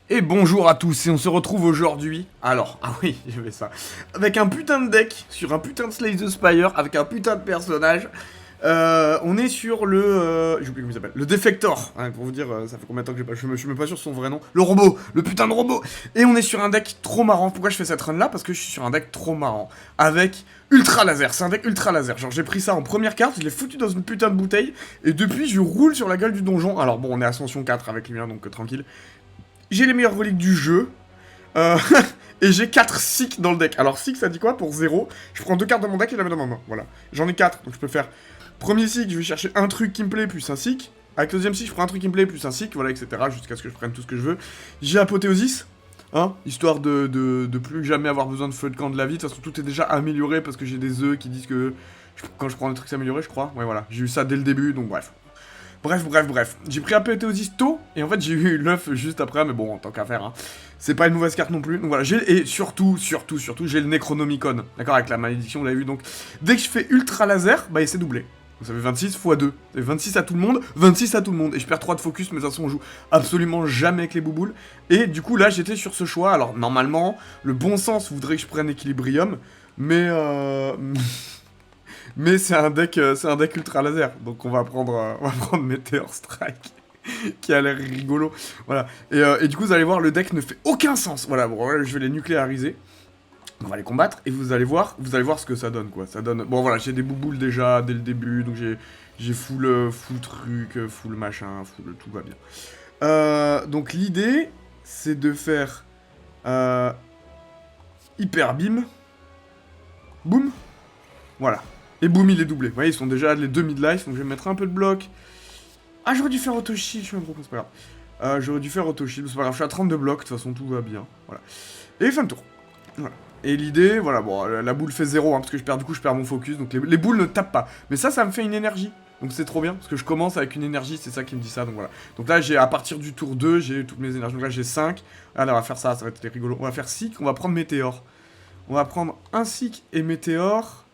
Et bonjour à tous, et on se retrouve aujourd'hui, alors, ah oui, j'ai fait ça, avec un putain de deck, sur un putain de Slay the Spire, avec un putain de personnage. On est sur le... j'oublie comment il s'appelle. Le Defector, hein, pour vous dire, ça fait combien de temps que je suis même pas sûr de son vrai nom. Le robot, le putain de robot. Et on est sur un deck trop marrant. Pourquoi je fais cette run là? Parce que je suis sur un deck trop marrant. Avec Ultra Laser, c'est un deck Ultra Laser. Genre j'ai pris ça en première carte, je l'ai foutu dans une putain de bouteille, et depuis je roule sur la gueule du donjon. Alors bon, on est Ascension 4 avec lui, hein, donc tranquille. J'ai les meilleures reliques du jeu. Euh, et j'ai 4 Seek dans le deck. Alors Seek ça dit quoi? Pour 0, je prends 2 cartes de mon deck et je la mets dans ma main. Voilà. J'en ai 4, donc je peux faire... Premier Seek, je vais chercher un truc qui me plaît plus un Seek. Avec le deuxième Seek, je prends un truc qui me plaît plus un Seek, voilà, etc. Jusqu'à ce que je prenne tout ce que je veux. J'ai Apothéosis, hein, histoire de plus jamais avoir besoin de feu de camp de la vie. De toute façon, tout est déjà amélioré parce que j'ai des œufs qui disent que quand je prends des trucs améliorés, je crois. Ouais, voilà, j'ai eu ça dès le début, donc bref. Bref. J'ai pris Apothéosis tôt, et en fait j'ai eu l'œuf juste après, mais bon, en tant qu'à faire, hein. C'est pas une mauvaise carte non plus, donc voilà, et surtout, j'ai le Necronomicon, d'accord, avec la malédiction, vous l'avez vu, donc dès que je fais Ultra Laser, bah il s'est doublé. Donc ça fait 26 x 2, ça fait 26 à tout le monde, 26 à tout le monde, et je perds 3 de focus, mais de toute façon on joue absolument jamais avec les bouboules, et du coup là j'étais sur ce choix, alors normalement, le bon sens voudrait que je prenne Equilibrium, mais mais c'est un deck ultra laser, donc on va prendre Meteor Strike, qui a l'air rigolo, voilà. Et du coup, vous allez voir, le deck ne fait aucun sens. Voilà, bon, je vais les nucléariser. On va les combattre et vous allez voir ce que ça donne, quoi. Ça donne. Bon, voilà, j'ai des bouboules déjà dès le début, donc j'ai full truc, full machin, full tout va bien. Donc l'idée, c'est de faire hyper beam, boum, voilà. Et boum, il est doublé. Vous voyez, ils sont déjà les 2 midlife, donc je vais mettre un peu de bloc. Ah, j'aurais dû faire auto-shield, je suis un gros con, c'est pas grave. J'aurais dû faire auto-shield, c'est pas grave, je suis à 32 blocs, de toute façon, tout va bien. Voilà. Et fin de tour. Voilà. Et l'idée, voilà, bon, la boule fait 0, hein, parce que du coup, je perds mon focus, donc les boules ne tapent pas. Mais ça me fait une énergie. Donc c'est trop bien, parce que je commence avec une énergie, c'est ça qui me dit ça, donc voilà. Donc là, à partir du tour 2, j'ai toutes mes énergies. Donc là, j'ai 5. Allez, on va faire ça va être rigolo. On va faire Seek, on va prendre Météor. On va prendre un Seek et Météor.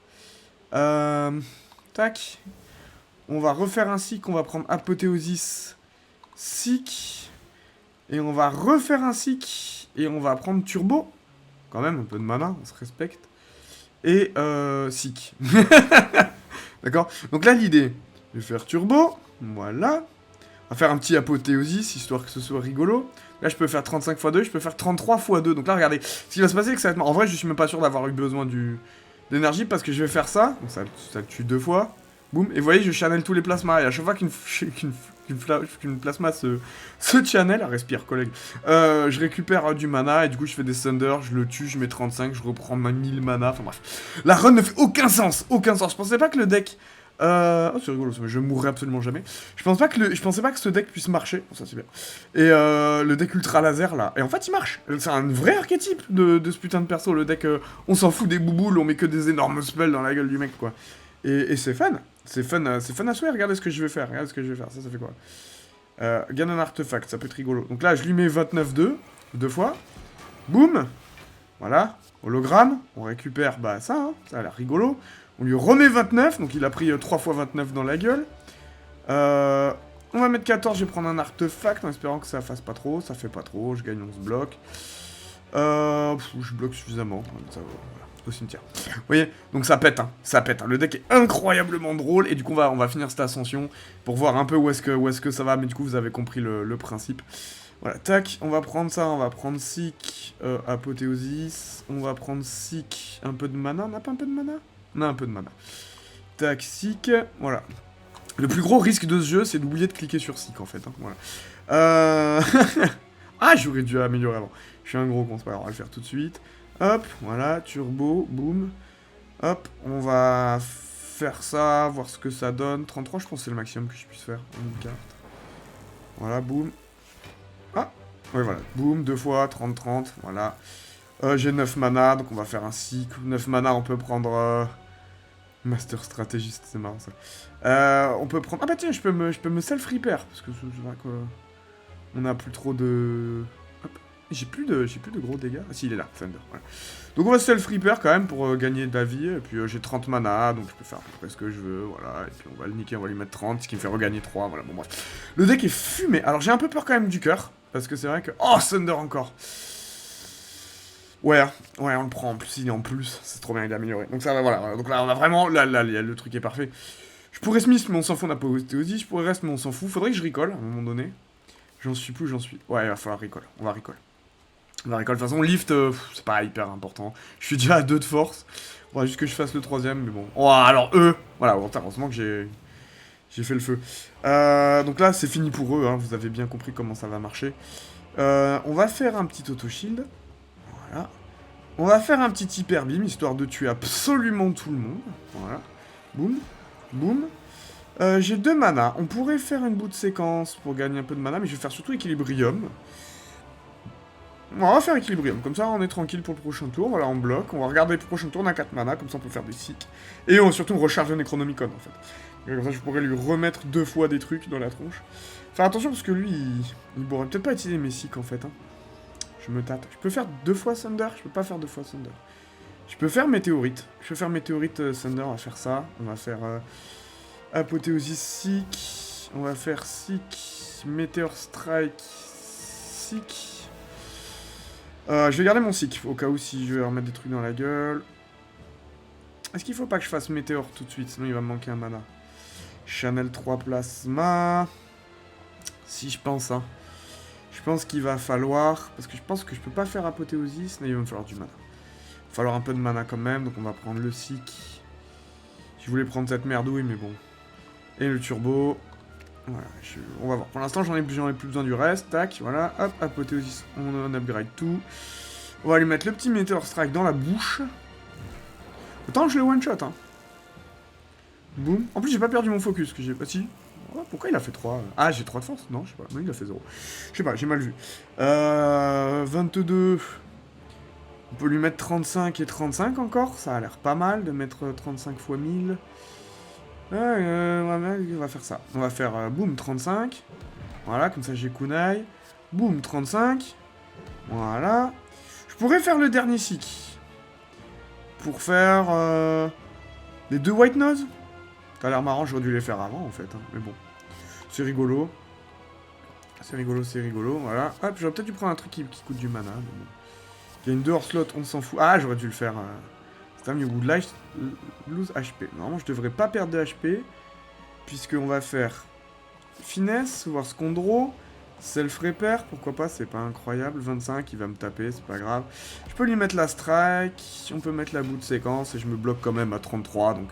Tac. On va refaire un Seek, on va prendre Apothéosis, Seek. Et on va refaire un Seek. Et on va prendre Turbo. Quand même, un peu de mana, on se respecte. Et Seek. D'accord. Donc là, l'idée, je vais faire Turbo. Voilà. On va faire un petit Apothéosis, histoire que ce soit rigolo. Là, je peux faire 35 x 2, je peux faire 33 x 2. Donc là, regardez. Ce qui va se passer, c'est que ça va être... En vrai, je suis même pas sûr d'avoir eu besoin d'énergie, parce que je vais faire ça. Donc ça tue 2 fois. Boum, et vous voyez, je channel tous les plasmas, et à chaque fois qu'une plasma se channel, respire collègue, je récupère du mana, et du coup je fais des thunder, je le tue, je mets 35, je reprends ma 1000 mana, enfin bref. La run ne fait aucun sens, je pensais pas que le deck... Oh c'est rigolo, je mourrai absolument jamais. Je pensais pas que ce deck puisse marcher, bon, ça c'est bien. Et le deck ultra laser là, et en fait il marche, c'est un vrai archétype de ce putain de perso, le deck, on s'en fout des bouboules, on met que des énormes spells dans la gueule du mec quoi. Et c'est fun. C'est fun à souhait. Regardez ce que je vais faire. Ça fait quoi? Gagne un artefact, ça peut être rigolo. Donc là, je lui mets 29-2, 2 fois. Boum. Voilà. Hologramme. On récupère, bah ça, hein. Ça a l'air rigolo. On lui remet 29, donc il a pris 3 fois 29 dans la gueule. On va mettre 14, je vais prendre un artefact en espérant que ça fasse pas trop. Ça fait pas trop, je gagne 11 blocs. Je bloque suffisamment. Ça va. Au cimetière. Vous voyez, donc ça pète, hein. Le deck est incroyablement drôle, et du coup on va finir cette ascension pour voir un peu où est-ce que ça va, mais du coup vous avez compris le principe. Voilà, tac, on va prendre ça, on va prendre Seek, Apothéosis, on va prendre Seek, un peu de mana, on n'a pas un peu de mana? On a un peu de mana. Tac, Seek, voilà. Le plus gros risque de ce jeu, c'est d'oublier de cliquer sur Seek en fait, hein. Voilà. Ah, j'aurais dû améliorer avant. Je suis un gros con, c'est pas grave, on va le faire tout de suite. Hop, voilà, turbo, boum. Hop, on va faire ça, voir ce que ça donne. 33, je pense que c'est le maximum que je puisse faire en une carte. Voilà, boum. Ah, ouais, voilà, boum, 2 fois, 30-30, voilà. J'ai 9 mana, donc on va faire un cycle. 9 mana, on peut prendre... Master Stratégiste, c'est marrant ça. On peut prendre... Ah bah tiens, je peux me self-repair, parce que c'est vrai que... On a plus trop de... J'ai plus de gros dégâts. Ah si, il est là, Thunder. Voilà. Donc on va self-repair quand même pour gagner de la vie. Et puis j'ai 30 mana, donc je peux faire à peu près ce que je veux. Voilà. Et puis on va le niquer, on va lui mettre 30, ce qui me fait regagner 3. Voilà, bon bref. Le deck est fumé. Alors j'ai un peu peur quand même du cœur. Parce que c'est vrai que... Oh, Thunder encore. Ouais, on le prend. En plus, il est en plus. C'est trop bien, il est amélioré. Donc ça va, voilà. Donc là, on a vraiment... Là, le truc est parfait. Je pourrais Smith, mais on s'en fout, on n'a pas ostéosie. Je pourrais reste, mais on s'en fout. Faudrait que je recall, à un moment donné. J'en suis plus, j'en suis. Ouais, il va falloir recall. On va recall. On va recall. De toute façon, lift, c'est pas hyper important. Je suis déjà à 2 de force. Faudra juste que je fasse le 3ème, mais bon. Oh, alors eux. Voilà, heureusement que j'ai fait le feu. Donc là, c'est fini pour eux, hein. Vous avez bien compris comment ça va marcher. On va faire un petit auto-shield. Voilà. On va faire un petit hyper beam, histoire de tuer absolument tout le monde. Voilà. Boum. Boum. J'ai 2 mana. On pourrait faire une bout de séquence pour gagner un peu de mana, mais je vais faire surtout Equilibrium. On va faire Equilibrium, comme ça on est tranquille pour le prochain tour. Voilà, on bloque. On va regarder le prochain tour, on a 4 mana, comme ça on peut faire des cycles. Et surtout on recharge le Necronomicon en fait. Et comme ça je pourrais lui remettre 2 fois des trucs dans la tronche. Faire attention parce que lui, il pourrait peut-être pas utiliser mes cycles en fait. Hein. Je me tâte. Je peux faire 2 fois Thunder, je peux pas faire 2 fois Thunder. Je peux faire Météorite. Je peux faire Météorite Thunder, on va faire ça. On va faire Apothéosis Sick. On va faire Sick, Meteor Strike, Sick. Je vais garder mon Sick, au cas où si je vais remettre des trucs dans la gueule. Est-ce qu'il faut pas que je fasse Météor tout de suite, sinon il va me manquer un mana. Channel 3 Plasma. Si je pense, hein. Je pense qu'il va falloir... Parce que je pense que je peux pas faire Apothéosis, mais il va me falloir du mana. Il va falloir un peu de mana quand même, donc on va prendre le Sick. Je voulais prendre cette merdouille, mais bon. Et le turbo. Voilà, on va voir. Pour l'instant, j'en ai plus besoin du reste. Tac, voilà. Hop, Apothéosis, on upgrade tout. On va lui mettre le petit Meteor Strike dans la bouche. Autant que je le one-shot, hein. Boum. En plus, j'ai pas perdu mon focus, que j'ai pas... Si. Oh, pourquoi il a fait 3 ? Ah, j'ai 3 de force ? Non, je sais pas. Non, il a fait 0. Je sais pas, j'ai mal vu. 22... On peut lui mettre 35 et 35 encore. Ça a l'air pas mal de mettre 35 x 1000. On va faire ça. On va faire boum 35. Voilà, comme ça j'ai kunai. Boum 35. Voilà. Je pourrais faire le dernier cycle. Pour faire les 2 white nose. Ça a l'air marrant, j'aurais dû les faire avant en fait. Hein. Mais bon. C'est rigolo. C'est rigolo, voilà. Hop, j'aurais peut-être dû prendre un truc qui coûte du mana. Mais bon. Il y a une 2 hors slot, on s'en fout. Ah, j'aurais dû le faire. C'est you would like lose HP. Normalement, je devrais pas perdre de HP. Puisqu'on va faire finesse, voir ce qu'on draw. Self-repair, pourquoi pas, c'est pas incroyable. 25, il va me taper, c'est pas grave. Je peux lui mettre la strike. On peut mettre la bout de séquence. Et je me bloque quand même à 33. Donc,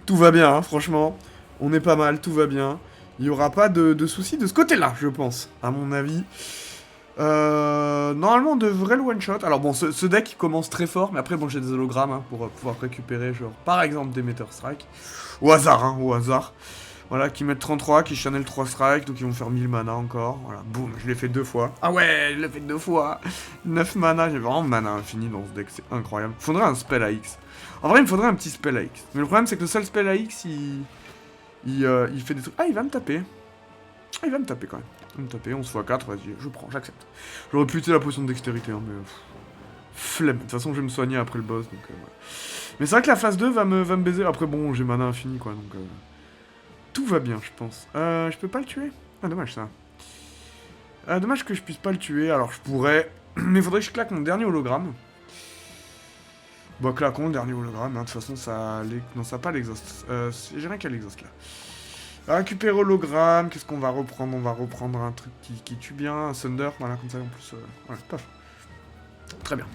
tout va bien, hein, franchement. On est pas mal, tout va bien. Il y aura pas de soucis de ce côté-là, je pense, à mon avis. Normalement on devrait le one-shot. Alors bon, ce deck il commence très fort, mais après bon j'ai des hologrammes hein, pour pouvoir récupérer genre par exemple des Meteor Strike. Au hasard, hein, au hasard. Voilà, qui mettent 33, qui channel 3 strike, donc ils vont faire 1000 mana encore. Voilà, boum, je l'ai fait 2 fois. Ah ouais, je l'ai fait 2 fois. 9 mana, j'ai vraiment mana infini dans ce deck, c'est incroyable. Faudrait un spell AX. En vrai, il me faudrait un petit spell AX. Mais le problème c'est que le seul spell AX, il fait des trucs... Ah, il va me taper. Ah, il va me taper quand même. Il va me taper, 11 x 4, vas-y, je prends, j'accepte. J'aurais pu utiliser la potion de dextérité, hein, mais... flemme. De toute façon, je vais me soigner après le boss, donc... Ouais. Mais c'est vrai que la phase 2 va me baiser. Après, bon, j'ai mana infini, quoi, donc... Tout va bien, je pense. Je peux pas le tuer? Ah, dommage, ça. Dommage que je puisse pas le tuer. Alors, je pourrais... Mais il faudrait que je claque mon dernier hologramme. Bon, claquons le dernier hologramme, hein. De toute façon, ça... Non, ça n'a pas l'exhaust. J'ai rien qu'à l'exhaust, là. Récupérer hologramme, qu'est-ce qu'on va reprendre? On va reprendre un truc qui tue bien, un Thunder, voilà, comme ça, en plus, voilà, paf. Très bien.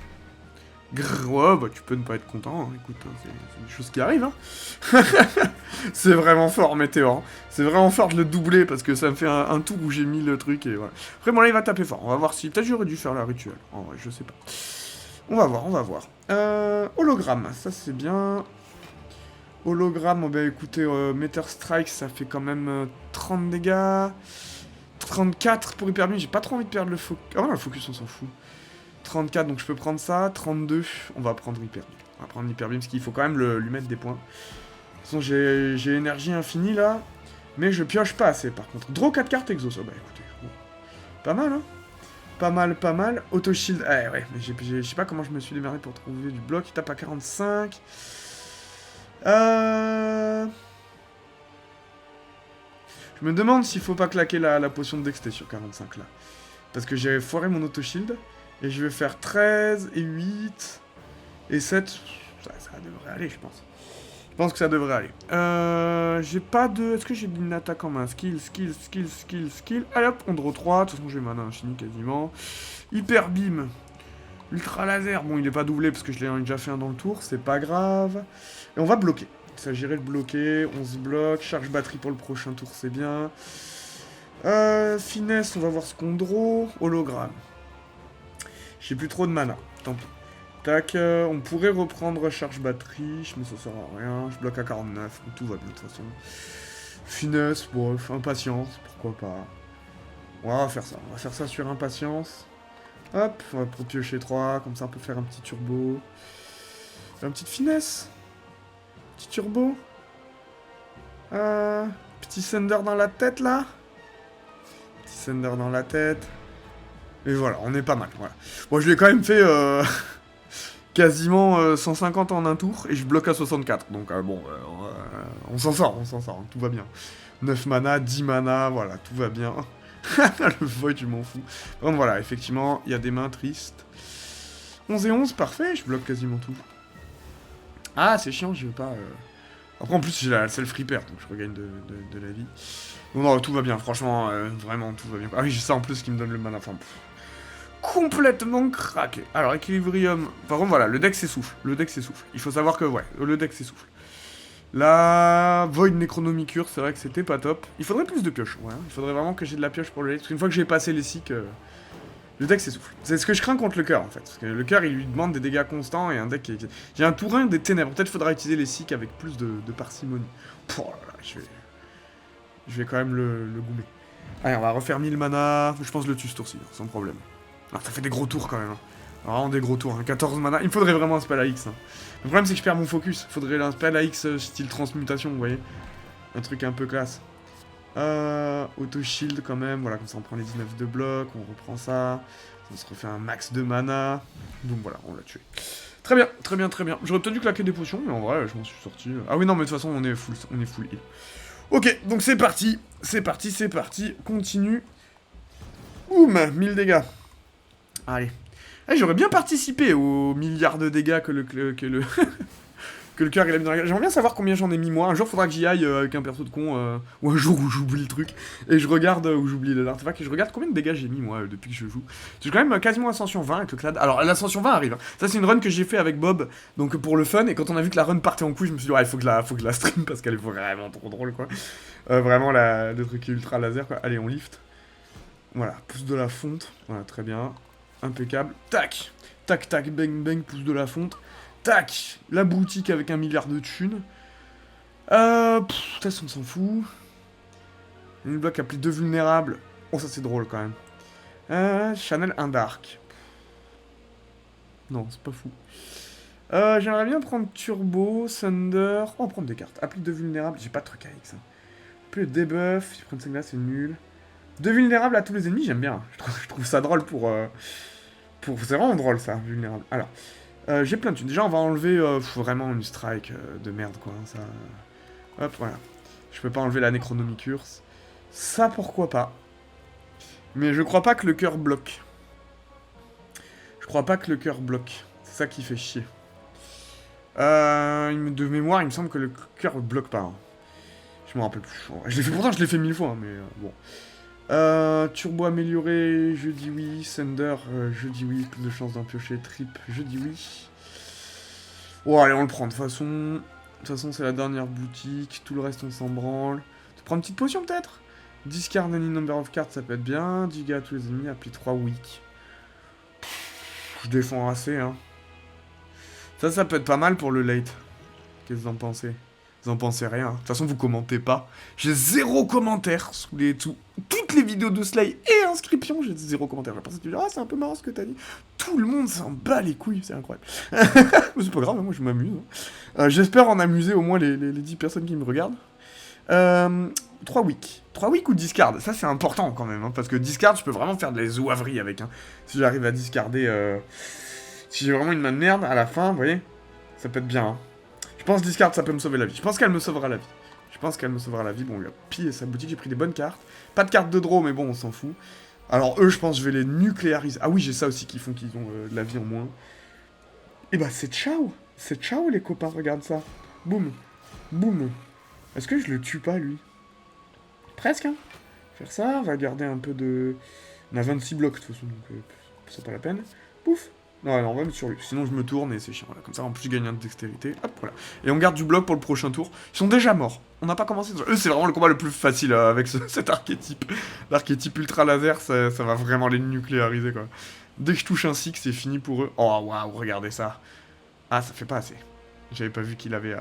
Grrr, ouais, bah tu peux ne pas être content, hein. Écoute, c'est des choses qui arrivent, hein. C'est vraiment fort, Météor. C'est vraiment fort de le doubler, parce que ça me fait un tour où j'ai mis le truc, et voilà. Après, bon, là, il va taper fort, on va voir si... Peut-être j'aurais dû faire la rituel, en vrai, je sais pas. On va voir, on va voir. Hologramme, ça c'est bien... Hologramme, oh bah écoutez, Meteor Strike, ça fait quand même 30 dégâts. 34 pour Hyper Beam, j'ai pas trop envie de perdre le focus. Ah non, le focus, on s'en fout. 34, donc je peux prendre ça. 32, on va prendre Hyper Beam. On va prendre Hyper Beam, parce qu'il faut quand même lui mettre des points. De toute façon, j'ai énergie infinie, là. Mais je pioche pas assez, par contre. Draw 4 cartes, exos. Oh bah écoutez, bon. Pas mal, hein. Pas mal, pas mal. Auto-shield, ouais, mais je sais pas comment je me suis démerdé pour trouver du bloc. Il tape à 45. Je Je me demande s'il faut pas claquer la potion de dexté sur 45 là. Parce que j'ai foiré mon auto-shield. Et je vais faire 13 et 8 et 7. Ça devrait aller, je pense. Je pense que ça devrait aller. J'ai pas de... Est-ce que j'ai une attaque en main? Skill. Allez hop, on draw 3. De toute façon, j'ai mana infini quasiment. Hyper beam. Ultra laser. Bon, il est pas doublé parce que je l'ai déjà fait un dans le tour. C'est pas grave. Et on va bloquer. Il s'agirait de bloquer. On se bloque. Charge batterie pour le prochain tour, c'est bien. Finesse, on va voir ce qu'on draw. Hologramme. J'ai plus trop de mana. Tant pis. Tac, on pourrait reprendre charge batterie, mais ça sert à rien. Je bloque à 49, tout va bien de toute façon. Finesse, bref, impatience, pourquoi pas. On va faire ça. On va faire ça sur impatience. Hop, on va piocher 3, comme ça on peut faire un petit turbo. Une petite finesse. Petit turbo. Petit sender dans la tête là. Petit sender dans la tête. Et voilà, on est pas mal. Voilà. Bon, je l'ai quand même fait quasiment 150 en un tour et je bloque à 64. Donc bon, on s'en sort, tout va bien. 9 mana, 10 mana, voilà, tout va bien. Le void, je m'en fous. Donc voilà, effectivement, il y a des mains tristes. 11 et 11, parfait, je bloque quasiment tout. Ah, c'est chiant, je veux pas... Après, en plus, j'ai la self-repair, donc je regagne de la vie. Donc non, tout va bien, franchement, vraiment, tout va bien. Ah oui, j'ai ça en plus qui me donne le mana, enfin... Complètement craqué. Alors, Equilibrium... Par contre, voilà, le deck s'essouffle. Il faut savoir que, ouais, le deck s'essouffle. Là, Void Necronomicure, c'est vrai que c'était pas top. Il faudrait plus de pioches, ouais. Il faudrait vraiment que j'ai de la pioche pour le deck. Parce qu'une fois que j'ai passé les cycles, le deck s'essouffle. C'est ce que je crains contre le cœur, en fait. Parce que le cœur, il lui demande des dégâts constants et un deck qui... J'ai un Tourin des ténèbres. Peut-être faudra utiliser les cycles avec plus de parcimonie. Oh là là, je vais quand même le goumer. Allez, on va refaire 1000 mana. Je pense le tue ce tour-ci, sans problème. Ah, ça fait des gros tours quand même. Hein. Vraiment des gros tours. Hein. 14 mana. Il me faudrait vraiment un spell à X. Hein. Le problème, c'est que je perds mon focus. Il faudrait un spell à X style transmutation, vous voyez. Un truc un peu classe. Auto-shield quand même. Voilà, comme ça on prend les 19 de bloc. On reprend ça. On se refait un max de mana. Donc voilà, on l'a tué. Très bien, très bien, très bien. J'aurais peut-être dû claquer des potions, mais en vrai, je m'en suis sorti. Ah oui, non, mais de toute façon, on est full heal. Ok, donc c'est parti. C'est parti. Continue. Boum, 1000 dégâts. Allez. J'aurais bien participé aux milliards de dégâts que le que le cœur il a mis dans la gueule. J'aimerais bien savoir combien j'en ai mis moi. Un jour, faudra que j'y aille avec un perso de con, ou un jour où j'oublie le truc, et je regarde, où j'oublie l'artefact, et je regarde combien de dégâts j'ai mis moi depuis que je joue. J'ai quand même quasiment Ascension 20 avec le clad. Alors, l'Ascension 20 arrive. Hein. Ça, c'est une run que j'ai fait avec Bob, donc pour le fun, et quand on a vu que la run partait en couille, je me suis dit, ouais, faut que je la stream parce qu'elle est vraiment trop drôle, quoi. Vraiment, le truc est ultra laser, quoi. Allez, on lift. Voilà, pouce de la fonte. Voilà, très bien. Impeccable. Tac, bang, bang, pouce de la fonte. Tac, la boutique avec 1 milliard de thunes. Ça, on s'en fout. Une bloc appelé 2 vulnérables. Oh, ça, c'est drôle, quand même. Channel 1 dark. Non, c'est pas fou. J'aimerais bien prendre Turbo, Thunder... On va prendre des cartes. Applique 2 vulnérables. J'ai pas de truc avec ça. Plus de debuff. Si je prends 5 là, c'est nul. 2 vulnérables à tous les ennemis, j'aime bien. Je trouve ça drôle pour... C'est vraiment drôle, ça, vulnérable. Alors, j'ai plein de thunes. Déjà, on va enlever vraiment une strike de merde, quoi. Ça... Hop, voilà. Je peux pas enlever la Necronomicure. Ça, pourquoi pas. Mais je crois pas que le cœur bloque. C'est ça qui fait chier. De mémoire, il me semble que le cœur bloque pas. Hein. Je me rappelle plus. Pourtant, je l'ai fait 1000 fois, hein, mais bon... Turbo amélioré, je dis oui. Thunder, je dis oui. Plus de chances d'en piocher. Trip, je dis oui. Oh, allez, on le prend. De toute façon, c'est la dernière boutique. Tout le reste, on s'en branle. Tu prends une petite potion, peut-être? Discard any number of cards, ça peut être bien. Giga à tous les ennemis. Appli 3 weak. Je défends assez, hein. Ça peut être pas mal pour le late. Qu'est-ce que vous en pensez? Vous en pensez rien. De toute façon, vous commentez pas. J'ai 0 commentaire sous toutes les vidéos de Slay et inscription. J'ai 0 commentaire. J'ai pensé que tu dis, ah, c'est un peu marrant ce que t'as dit. Tout le monde s'en bat les couilles. C'est incroyable. C'est pas grave, moi je m'amuse. J'espère en amuser au moins les 10 personnes qui me regardent. 3 weeks. 3 weeks ou discard? Ça, c'est important quand même. Hein, parce que discard, je peux vraiment faire de la zouaverie avec. Hein, si j'arrive à discarder. Si j'ai vraiment une main de merde à la fin, vous voyez, ça peut être bien. Hein. Je pense discard, ça peut me sauver la vie. Je pense qu'elle me sauvera la vie. Je pense qu'elle me sauvera la vie. Bon, on lui a pillé sa boutique, j'ai pris des bonnes cartes. Pas de cartes de draw, mais bon, on s'en fout. Alors eux, je pense que je vais les nucléariser. Ah oui, j'ai ça aussi qui font qu'ils ont de la vie en moins. Et bah c'est ciao. C'est ciao les copains, regarde ça. Boum. Boum. Est-ce que je le tue pas, lui? Presque, hein. Faire ça, on va garder un peu de... On a 26 blocs, de toute façon, donc c'est pas la peine. Pouf. Non, on va mettre sur lui. Sinon, je me tourne et c'est chiant. Voilà. Comme ça, en plus, je gagne un de dextérité. Hop, voilà. Et on garde du bloc pour le prochain tour. Ils sont déjà morts. On n'a pas commencé. Eux, c'est vraiment le combat le plus facile avec cet archétype. L'archétype ultra laser, ça va vraiment les nucléariser, quoi. Dès que je touche un six, c'est fini pour eux. Oh, waouh, regardez ça. Ah, ça fait pas assez. J'avais pas vu qu'il avait...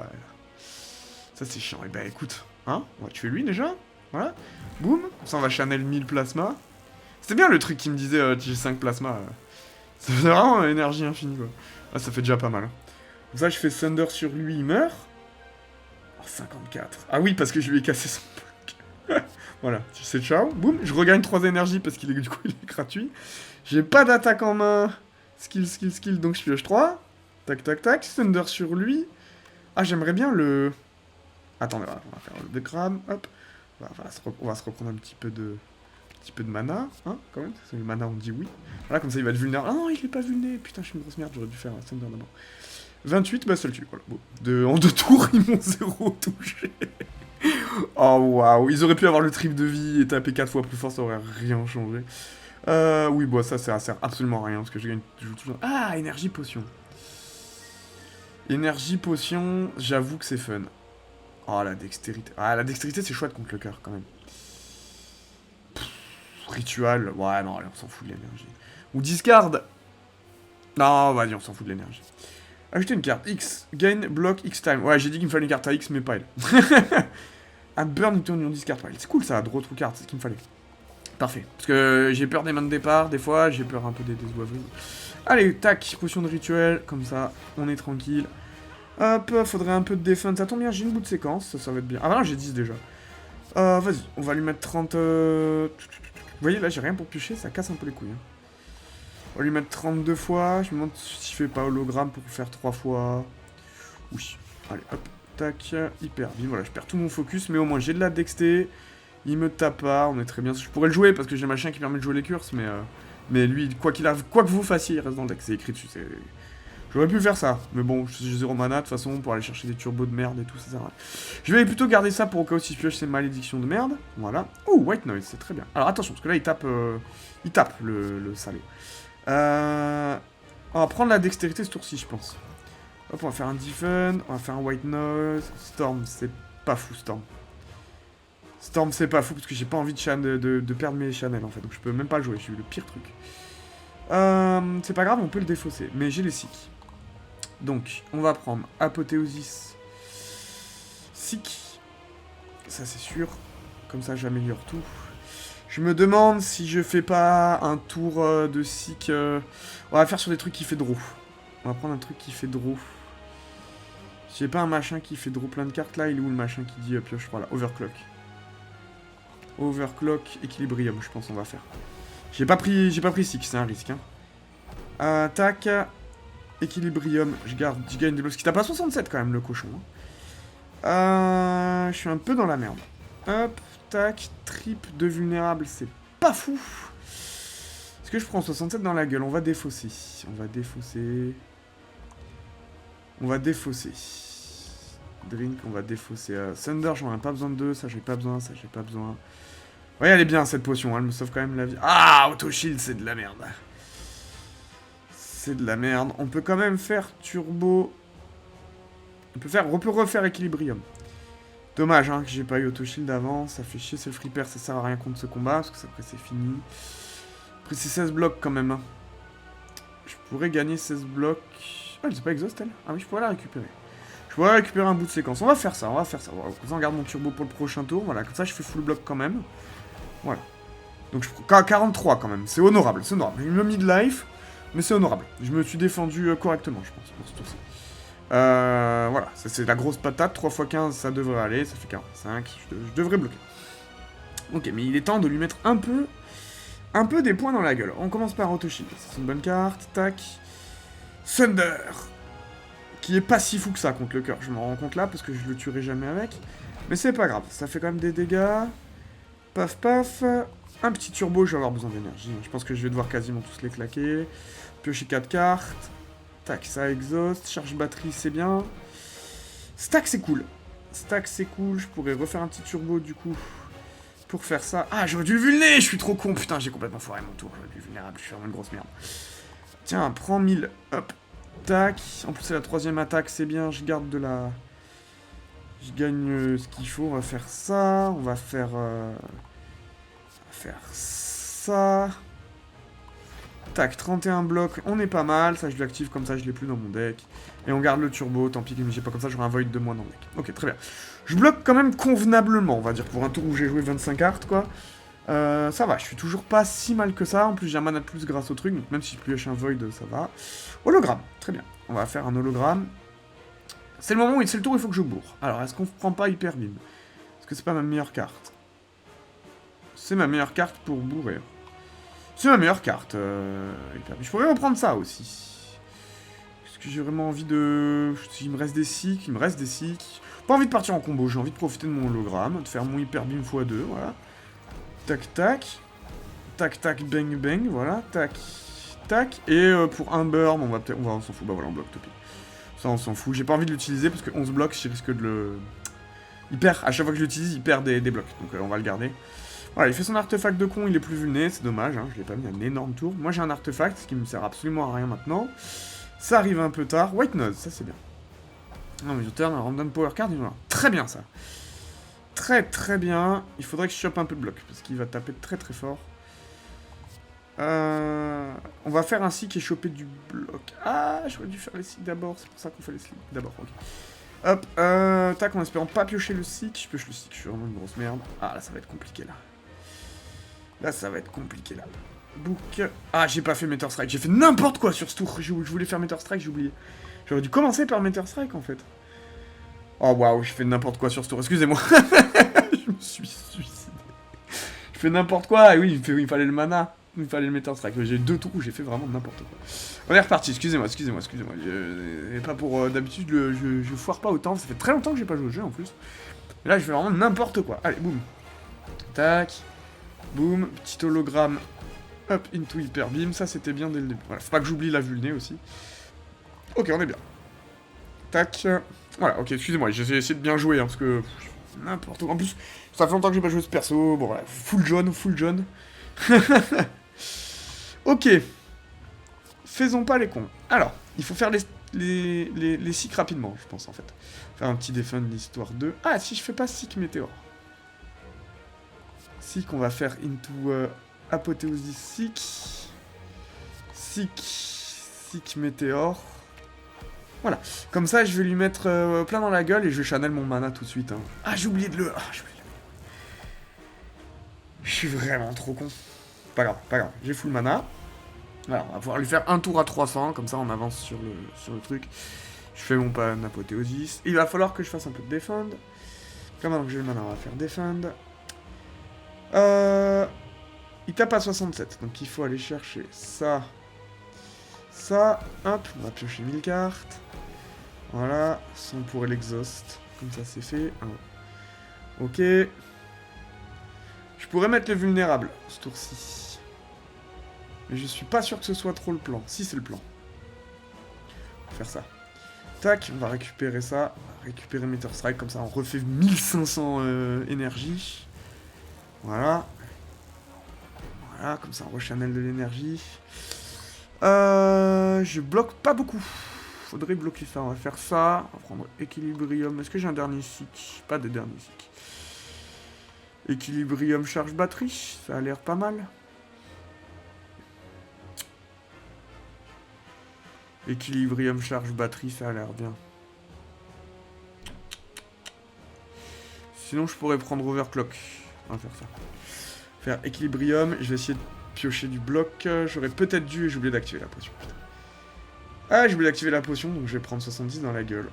Ça, c'est chiant. Et bah, écoute. Hein, on va tuer lui, déjà. Voilà. Boum. Ça, on va channel 1000 plasma. C'était bien le truc qui me disait j'ai 5 plasma. Ça fait vraiment énergie infinie, quoi. Ah, ça fait déjà pas mal. Hein. Comme ça, je fais Thunder sur lui, il meurt. Oh, 54. Ah oui, parce que je lui ai cassé son bloc. Voilà, c'est ciao. Boum, je regagne 3 énergies parce qu'il est du coup il est gratuit. J'ai pas d'attaque en main. Skill, donc je pioche 3. Tac, tac, tac. Thunder sur lui. Ah, j'aimerais bien le... Attendez, voilà, on va faire le décrame. Hop. On va se reprendre un petit peu de mana, hein, quand même. C'est le mana, on dit oui. Voilà, comme ça, il va être vulnérable. Ah non, il est pas vulnérable. Putain, je suis une grosse merde, j'aurais dû faire un Thunder d'abord. 28, bah, ça le tue, voilà. Bon. En 2 tours, ils m'ont 0 touché. Oh, waouh. Ils auraient pu avoir le trip de vie et taper 4 fois plus fort, ça aurait rien changé. Oui, bon, ça sert absolument à rien, parce que je gagne toujours... Ah, énergie potion. Énergie potion, j'avoue que c'est fun. Oh, la dextérité. Ah, la dextérité, c'est chouette contre le cœur, quand même. Ritual, ouais, non, allez, on s'en fout de l'énergie. Ou discard. Non, vas-y, on s'en fout de l'énergie. Ajouter une carte X, gain, block, X time. Ouais, j'ai dit qu'il me fallait une carte à X, mais pas elle. Un burn, on discard. Ouais, c'est cool ça, draw true card, c'est ce qu'il me fallait. Parfait. Parce que j'ai peur des mains de départ, des fois, j'ai peur un peu des oiseaux. Allez, tac, potion de rituel, comme ça, on est tranquille. Hop, faudrait un peu de défense. Ça tombe bien, j'ai une bout de séquence, ça va être bien. Ah, non, j'ai 10 déjà. Vas-y, on va lui mettre 30... Vous voyez, là, j'ai rien pour piocher, ça casse un peu les couilles. Hein. On va lui mettre 32 fois. Je me demande si je fais pas hologramme pour faire 3 fois. Oui. Allez, hop. Tac. Hyper vite. Voilà, je perds tout mon focus, mais au moins j'ai de la dexté. Il me tape pas. On est très bien. Je pourrais le jouer parce que j'ai machin qui permet de jouer les curses, mais lui, quoi qu'il arrive, quoi que vous fassiez, il reste dans le deck. C'est écrit dessus. J'aurais pu faire ça, mais bon, j'ai 0 mana de toute façon pour aller chercher des turbos de merde et tout, ça sert à rien. Je vais plutôt garder ça pour au cas où si je pioche ces malédictions de merde. Voilà. Oh, White Noise, c'est très bien. Alors attention, parce que là, il tape le salaud. On va prendre la dextérité ce tour-ci, je pense. Hop, on va faire un Deafen, on va faire un White Noise. Storm, c'est pas fou, Storm. Storm, c'est pas fou, parce que j'ai pas envie de perdre mes channels, en fait. Donc je peux même pas le jouer, j'ai eu le pire truc. C'est pas grave, on peut le défausser. Mais j'ai les Sick. Donc, on va prendre Apothéosis, Sick. Ça, c'est sûr. Comme ça, j'améliore tout. Je me demande si je fais pas un tour de Sick. On va faire sur des trucs qui fait draw. On va prendre un truc qui fait draw. J'ai pas un machin qui fait draw plein de cartes là. Il est où le machin qui dit pioche 3 là? Overclock. Overclock, Equilibrium, je pense on va faire. J'ai pas pris Sick, c'est un risque. Hein. Tac. Équilibrium, je gagne des blocs. Ce qui tape à 67 quand même, le cochon. Hein. Je suis un peu dans la merde. Hop, tac, trip de vulnérable, c'est pas fou. Est-ce que je prends 67 dans la gueule? On va défausser. Drink, on va défausser. Thunder, j'en ai pas besoin de deux. Ça, j'ai pas besoin. Ouais, elle est bien cette potion. Hein, elle me sauve quand même la vie. Ah, Auto Shield, c'est de la merde. C'est de la merde. On peut quand même faire turbo. On peut refaire Equilibrium. Dommage hein, que j'ai pas eu Auto Shield avant. Ça fait chier, c'est le free pair, ça sert à rien contre ce combat. Parce que après c'est fini. Après c'est 16 blocs quand même. Hein. Je pourrais gagner 16 blocs. Ah, elle est pas exhaust elle. Ah oui, je pourrais la récupérer. Je pourrais récupérer un bout de séquence. On va faire ça. Comme ça on garde mon turbo pour le prochain tour. Voilà, comme ça je fais full bloc quand même. Voilà. Donc je prends 43 quand même. C'est honorable, c'est honorable. J'ai mis mid-life. Mais c'est honorable. Je me suis défendu correctement, je pense, pour ce tour-ci. Voilà, c'est la grosse patate. 3 x 15, ça devrait aller. Ça fait 45. Je devrais bloquer. Ok, mais il est temps de lui mettre un peu des points dans la gueule. On commence par Auto Shield. C'est une bonne carte. Tac. Thunder. Qui est pas si fou que ça contre le cœur. Je m'en rends compte là, parce que je le tuerai jamais avec. Mais c'est pas grave, ça fait quand même des dégâts. Paf, paf. Un petit turbo, je vais avoir besoin d'énergie. Je pense que je vais devoir quasiment tous les claquer. Piocher 4 cartes. Tac, ça exhaust. Charge batterie, c'est bien. Stack, c'est cool. Stack, c'est cool. Je pourrais refaire un petit turbo, du coup, pour faire ça. Ah, j'aurais dû le vulner. Je suis trop con. Putain, j'ai complètement foiré mon tour. J'aurais dû le vulnérable. Je suis vraiment une grosse merde. Tiens, prends 1000. Hop. Tac. En plus, c'est la 3ème attaque. C'est bien. Je garde de la... Je gagne ce qu'il faut. On va faire ça. On va faire... ça. Tac, 31 blocs, on est pas mal. Ça, je l'active comme ça, je l'ai plus dans mon deck. Et on garde le turbo, tant pis que j'ai pas comme ça, j'aurai un void de moins dans le deck. Ok, très bien. Je bloque quand même convenablement, on va dire, pour un tour où j'ai joué 25 cartes, quoi. Ça va, je suis toujours pas si mal que ça. En plus, j'ai un mana de plus grâce au truc, donc même si je pioche un void, ça va. Hologramme, très bien. On va faire un hologramme. C'est le moment où c'est le tour où il faut que je bourre. Alors, est-ce qu'on prend pas Hyper Beam? Est-ce que c'est pas ma meilleure carte? C'est ma meilleure carte pour bourrer. C'est ma meilleure carte. Je pourrais reprendre ça aussi. Est-ce que j'ai vraiment envie de... Il me reste des cycles, il me reste des cycles. Pas envie de partir en combo, j'ai envie de profiter de mon hologramme, de faire mon hyper beam x2, voilà. Tac, tac. Tac, tac, bang, bang, voilà. Tac, tac. Et pour un burn, on s'en fout. Bah voilà, on bloque Topi. Ça, on s'en fout. J'ai pas envie de l'utiliser parce que 11 blocs, je risque de le... Il perd, à chaque fois que je l'utilise, il perd des blocs. Donc on va le garder. Voilà, il fait son artefact de con, il est plus vulné, c'est dommage, hein, je l'ai pas mis un énorme tour. Moi j'ai un artefact, ce qui me sert absolument à rien maintenant. Ça arrive un peu tard. White Nose, ça c'est bien. Non mais je turn un random power card, voilà. Très bien ça. Très très bien. Il faudrait que je chope un peu de bloc, parce qu'il va taper très très fort. On va faire un cycle et choper du bloc. Ah, j'aurais dû faire les cycles d'abord, c'est pour ça qu'on fait les cycles d'abord, ok. Hop, tac, en espérant pas piocher le cycle. Je pioche le cycle, je suis vraiment une grosse merde. Ah là ça va être compliqué là. Là, ça va être compliqué, là. Book. Ah, j'ai pas fait Meteor Strike. J'ai fait n'importe quoi sur ce tour. Je voulais faire Meteor Strike, j'ai oublié. J'aurais dû commencer par Meteor Strike, en fait. Oh, waouh, j'ai fait n'importe quoi sur ce tour. Excusez-moi. Je me suis suicidé. Je fais n'importe quoi. Et oui, il fallait le mana. Il fallait le Meteor Strike. J'ai eu 2 tours où j'ai fait vraiment n'importe quoi. On est reparti. Excusez-moi. Et pas pour... D'habitude, je foire pas autant. Ça fait très longtemps que j'ai pas joué au jeu, en plus. Et là, je fais vraiment n'importe quoi. Allez, boum. Tac. Boum, petit hologramme, hop, into hyper beam, ça c'était bien dès le début. Voilà, faut pas que j'oublie la vulnée aussi. Ok, on est bien. Tac, voilà, ok, excusez-moi, j'ai essayé de bien jouer, hein, parce que... N'importe quoi, en plus, ça fait longtemps que j'ai pas joué ce perso, bon voilà, full John. Ok, faisons pas les cons. Alors, il faut faire les cycles rapidement, je pense, en fait. Faire un petit défend d'histoire 2. Ah, si je fais pas cycle météore. Qu'on va faire into apothéosis Sick météore. Voilà. Comme ça, je vais lui mettre plein dans la gueule et je vais channel mon mana tout de suite. Hein. Ah, j'ai oublié de le... Je suis vraiment trop con. Pas grave. J'ai full mana. Voilà, on va pouvoir lui faire un tour à 300. Comme ça, on avance sur le truc. Je fais mon pan apothéosis. Il va falloir que je fasse un peu de défend. Comme maintenant que j'ai le mana, on va faire défend. Il tape à 67, donc il faut aller chercher ça. Ça, hop, on va piocher 1000 cartes. Voilà, son pour l'exhaust. Comme ça c'est fait. Ok. Je pourrais mettre le vulnérable, ce tour-ci. Mais je suis pas sûr que ce soit trop le plan. Si, c'est le plan. On va faire ça. Tac, on va récupérer ça. On va récupérer Meteor Strike, comme ça on refait 1500 énergie. Voilà. Voilà, comme ça on rechannel de l'énergie. Je bloque pas beaucoup. Faudrait bloquer ça. On va faire ça. On va prendre Equilibrium. Est-ce que j'ai un dernier cycle? Pas de dernier cycle. Equilibrium charge batterie. Ça a l'air pas mal. Equilibrium charge batterie, ça a l'air bien. Sinon, je pourrais prendre Overclock. On va faire ça. Faire Equilibrium. Je vais essayer de piocher du bloc. J'aurais peut-être dû et j'ai oublié d'activer la potion. Putain. Ah, j'ai oublié d'activer la potion, donc je vais prendre 70 dans la gueule.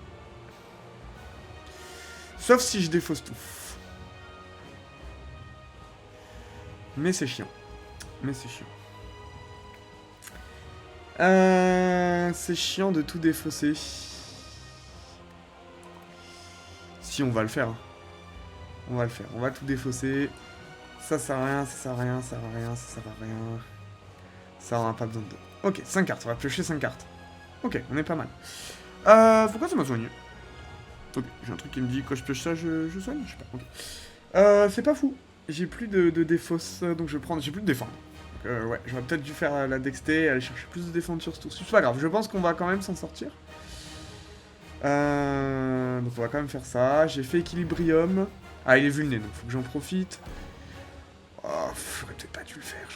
Sauf si je défausse tout. Mais c'est chiant. C'est chiant de tout défausser. Si, on va le faire. On va le faire. On va tout défausser. Ça sert à rien, ça sert à rien, ça sert à rien, ça sert à rien. Ça, on n'a pas besoin de... Ok, 5 cartes. On va piocher 5 cartes. Ok, on est pas mal. Pourquoi ça m'a soigné? Ok, j'ai un truc qui me dit quand je pioche ça, je soigne. Je sais pas. Ok. C'est pas fou. J'ai plus de défausse, donc je vais prendre... J'ai plus de défendre. Ouais, j'aurais peut-être dû faire la dexté, aller chercher plus de défense sur ce tour. C'est pas grave, je pense qu'on va quand même s'en sortir. Donc on va quand même faire ça. J'ai fait Équilibrium. Ah, il est vulné, donc faut que j'en profite. Oh, j'aurais peut-être pas dû le faire,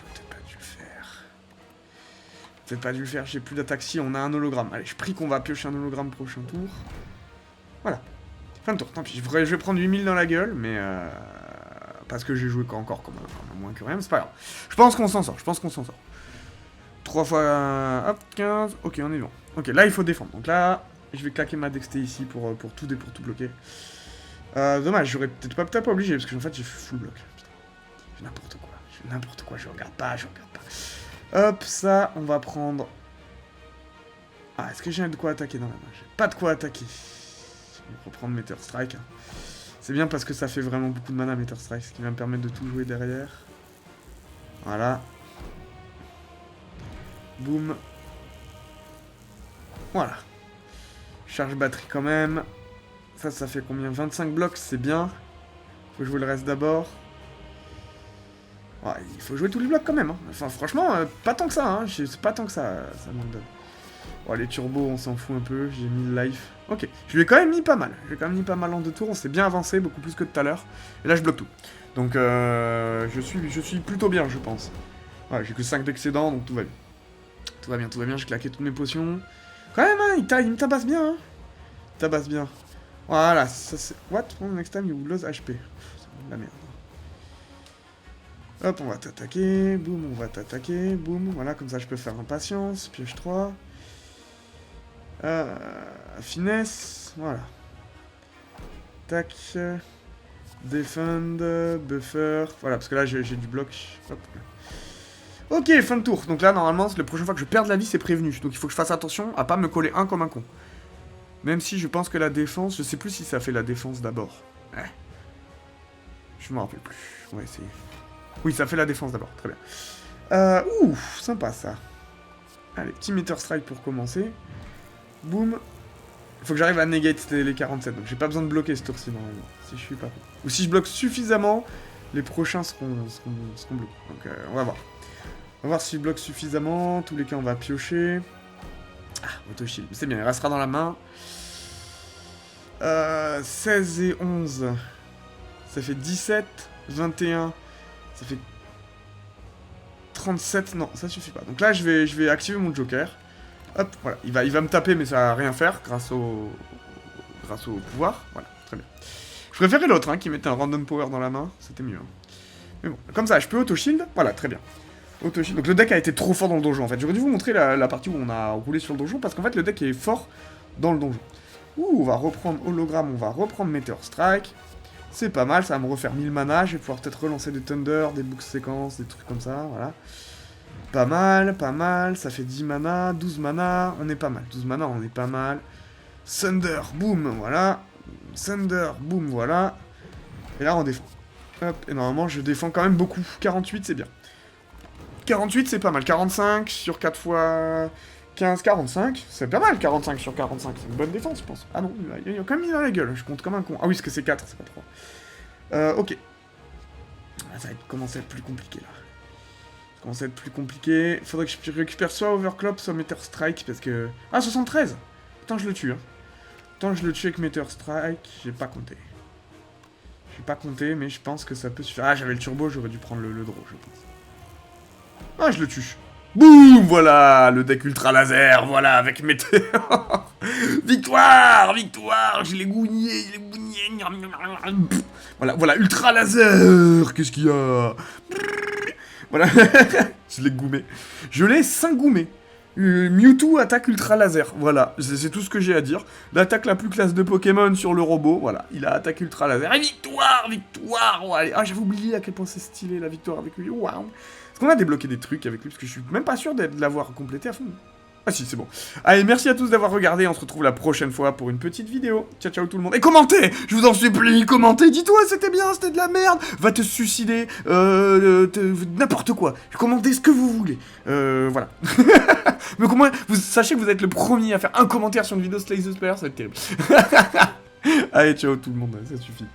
Peut-être pas dû le faire, j'ai plus d'attaque. Si, on a un hologramme. Allez, je prie qu'on va piocher un hologramme prochain tour. Voilà. Fin de tour, tant pis. Je vais prendre 8000 dans la gueule, mais parce que j'ai joué encore comme un moins que rien, mais c'est pas grave. Je pense qu'on s'en sort, 3 fois... hop, 15. Ok, on est bon. Ok, là, il faut défendre. Donc là, je vais claquer ma dexté ici pour tout bloquer. Dommage, j'aurais peut-être pas obligé, parce que en fait, j'ai full bloc. Putain. Je fais n'importe quoi, je regarde pas. Hop, ça, on va prendre... Ah, est-ce que j'ai de quoi attaquer dans la main? J'ai pas de quoi attaquer. Je vais reprendre Meteor Strike. C'est bien parce que ça fait vraiment beaucoup de mana, Meteor Strike, ce qui va me permettre de tout jouer derrière. Voilà. Boum. Voilà. Charge batterie quand même. Ça fait combien? 25 blocs, c'est bien. Faut jouer le reste d'abord. Ouais, il faut jouer tous les blocs quand même. Hein. Enfin, franchement, pas tant que ça. Hein. C'est pas tant que ça m'en donne. Bon, les turbos, on s'en fout un peu. J'ai mis le life. Ok, je lui ai quand même mis pas mal. En 2 tours. On s'est bien avancé, beaucoup plus que tout à l'heure. Et là, je bloque tout. Donc, je suis plutôt bien, je pense. Ouais, j'ai que 5 d'excédent, donc tout va bien. Tout va bien. J'ai claqué toutes mes potions. Quand même, hein, il me tabasse bien. Hein. Voilà, ça c'est... What? Next time you lose HP. C'est la merde. Hop, on va t'attaquer, boum, voilà, comme ça je peux faire impatience, pioche 3. Finesse, voilà. Tac. Defend, buffer, voilà, parce que là j'ai du bloc. Hop. Ok, fin de tour. Donc là, normalement, la prochaine fois que je perds de la vie, c'est prévenu. Donc il faut que je fasse attention à pas me coller un comme un con. Même si je pense que la défense, je sais plus si ça fait la défense d'abord. Je m'en rappelle plus, on va essayer. Oui, ça fait la défense d'abord, très bien. Sympa ça. Allez, petit Meteor Strike pour commencer. Boum. Il faut que j'arrive à negate les 47, donc j'ai pas besoin de bloquer ce tour-ci normalement, si je suis pas con. Ou si je bloque suffisamment, les prochains seront bloqués. Donc on va voir. On va voir si je bloque suffisamment, tous les cas on va piocher. Ah, auto-shield, c'est bien, il restera dans la main. 16 et 11, ça fait 17, 21... Ça fait 37, non, ça suffit pas. Donc là, je vais activer mon Joker. Hop, voilà. Il va me taper, mais ça va rien faire grâce au pouvoir. Voilà, très bien. Je préférais l'autre, hein, qui mettait un random power dans la main. C'était mieux. Hein. Mais bon, comme ça, je peux auto-shield. Voilà, très bien. Auto-shield. Donc le deck a été trop fort dans le donjon, en fait. J'aurais dû vous montrer la partie où on a roulé sur le donjon, parce qu'en fait, le deck est fort dans le donjon. On va reprendre hologramme, on va reprendre Meteor Strike. C'est pas mal, ça va me refaire 1000 mana, je vais pouvoir peut-être relancer des Thunder, des books séquences, des trucs comme ça, voilà. Pas mal, ça fait 10 mana, 12 mana, on est pas mal. 12 mana, on est pas mal. Thunder, boum, voilà. Thunder, boum, voilà. Et là, on défend. Hop, et normalement, je défends quand même beaucoup. 48, c'est bien. 48, c'est pas mal. 45 sur 4 fois 15, 45. C'est pas mal, 45 sur 45. C'est une bonne défense, je pense. Ah non, il a quand même mis dans la gueule. Je compte comme un con. Ah oui, parce que c'est 4, c'est pas 3. Ok. Ça va commencer à être plus compliqué, là. Ça commence à être plus compliqué. Faudrait que je récupère soit Overclock, soit Meteor Strike, parce que... Ah, 73. Putain, je le tue, hein. Putain, je le tue avec Meteor Strike. J'ai pas compté. Mais je pense que ça peut suffire. Ah, j'avais le turbo, j'aurais dû prendre le draw, je pense. Ah, je le tue. Boum, voilà, le deck ultra laser, voilà, avec Météor. Victoire, je l'ai gougné. Voilà, ultra laser, qu'est-ce qu'il y a? Voilà, je l'ai goumé. Je l'ai 5 goumé. Mewtwo attaque ultra laser, voilà, c'est tout ce que j'ai à dire. L'attaque la plus classe de Pokémon sur le robot, voilà, il a attaqué ultra laser. Et victoire, oh, allez. Ah, j'avais oublié à quel point c'est stylé la victoire avec lui, waouh. Est-ce qu'on a débloqué des trucs avec lui? Parce que je suis même pas sûr de l'avoir complété à fond. Ah si, c'est bon. Allez, merci à tous d'avoir regardé. On se retrouve la prochaine fois pour une petite vidéo. Ciao, ciao tout le monde. Et commentez! Je vous en supplie, commentez. Dis-toi, c'était bien, c'était de la merde. Va te suicider. N'importe quoi. Commentez ce que vous voulez. Voilà. Mais comment... Sachez que vous êtes le premier à faire un commentaire sur une vidéo Slay the Spire, ça va être terrible. Allez, ciao tout le monde, ça suffit.